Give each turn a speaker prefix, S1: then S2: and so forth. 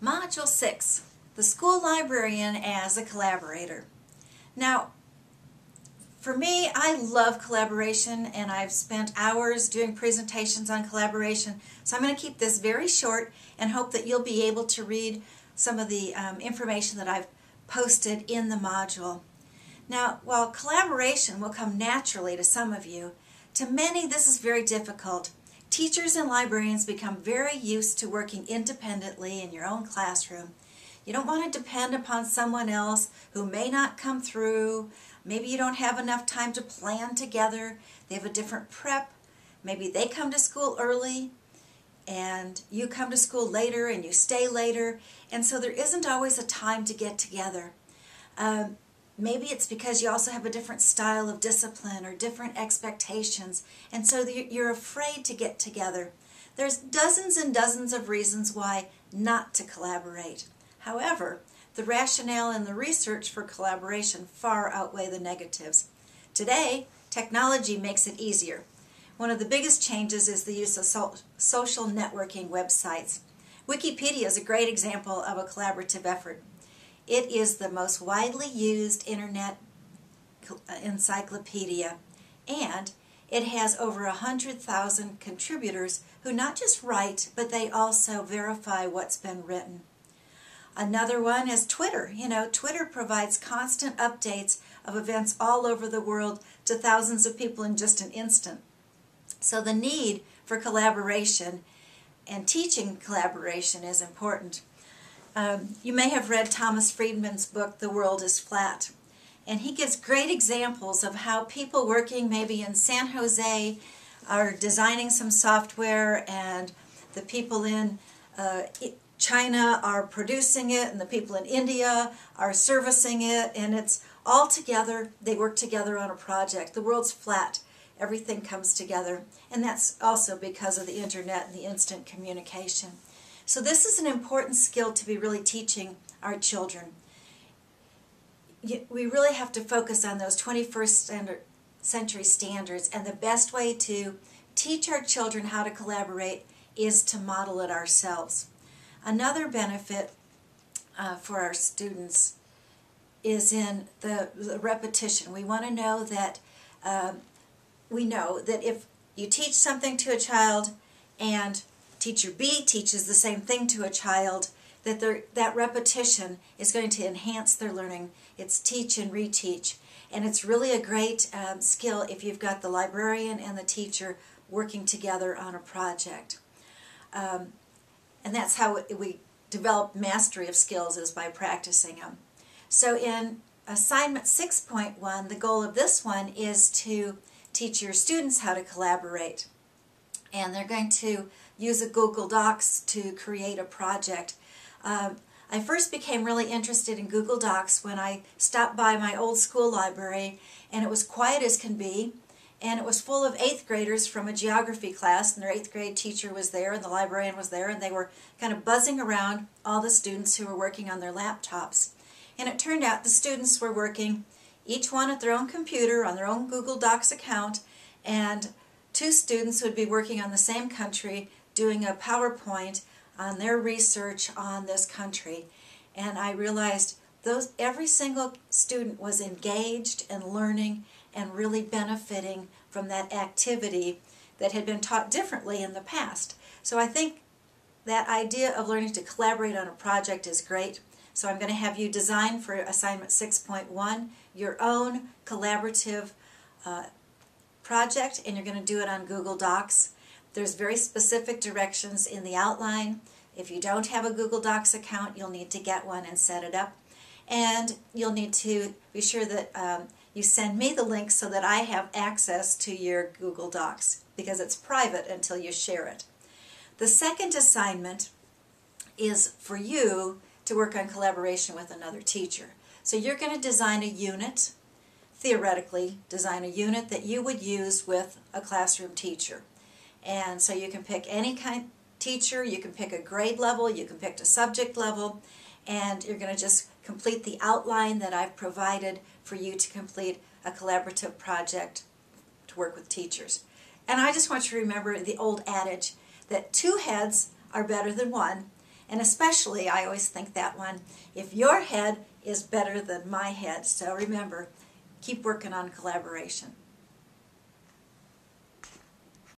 S1: Module 6, the school librarian as a collaborator. Now, for me, I love collaboration, and I've spent hours doing presentations on collaboration, so I'm going to keep this very short and hope that you'll be able to read some of the information that I've posted in the module. Now, while collaboration will come naturally to some of you, to many this is very difficult. Teachers and librarians become very used to working independently in your own classroom. You don't want to depend upon someone else who may not come through. Maybe you don't have enough time to plan together. They have a different prep. Maybe they come to school early and you come to school later and you stay later. And so there isn't always a time to get together. Maybe it's because you also have a different style of discipline or different expectations, and so you're afraid to get together. There's dozens and dozens of reasons why not to collaborate. However, the rationale and the research for collaboration far outweigh the negatives. Today, technology makes it easier. One of the biggest changes is the use of social networking websites. Wikipedia is a great example of a collaborative effort. It is the most widely used internet encyclopedia, and it has over 100,000 contributors who not just write, but they also verify what's been written. Another one is Twitter. Twitter provides constant updates of events all over the world to thousands of people in just an instant. So the need for collaboration and teaching collaboration is important. You may have read Thomas Friedman's book, The World is Flat, and he gives great examples of how people working maybe in San Jose are designing some software, and the people in China are producing it, and the people in India are servicing it, and it's all together. They work together on a project. The world's flat. Everything comes together, and that's also because of the internet and the instant communication. So this is an important skill to be really teaching our children. We really have to focus on those 21st century standards, and the best way to teach our children how to collaborate is to model it ourselves. Another benefit for our students is in the repetition. We want to know that if you teach something to a child and Teacher B teaches the same thing to a child, that repetition is going to enhance their learning. It's teach and reteach. And it's really a great skill if you've got the librarian and the teacher working together on a project. And that's how we develop mastery of skills, is by practicing them. So in assignment 6.1, the goal of this one is to teach your students how to collaborate. And they're going to use a Google Docs to create a project. I first became really interested in Google Docs when I stopped by my old school library, and it was quiet as can be, and it was full of 8th graders from a geography class, and their 8th grade teacher was there, and the librarian was there, and they were kind of buzzing around all the students who were working on their laptops. And it turned out the students were working, each one at their own computer on their own Google Docs account, and 2 students would be working on the same country doing a PowerPoint on their research on this country. And I realized every single student was engaged and learning and really benefiting from that activity that had been taught differently in the past. So I think that idea of learning to collaborate on a project is great. So I'm going to have you design for assignment 6.1 your own collaborative project, and you're going to do it on Google Docs. There's very specific directions in the outline. If you don't have a Google Docs account, you'll need to get one and set it up. And you'll need to be sure that you send me the link so that I have access to your Google Docs, because it's private until you share it. The second assignment is for you to work on collaboration with another teacher. So you're going to design a unit, theoretically design a unit that you would use with a classroom teacher. And so you can pick any kind of teacher, you can pick a grade level, you can pick a subject level, and you're going to just complete the outline that I've provided for you to complete a collaborative project to work with teachers. And I just want you to remember the old adage that 2 heads are better than 1, And especially, I always think that one, if your head is better than my head. So remember, keep working on collaboration.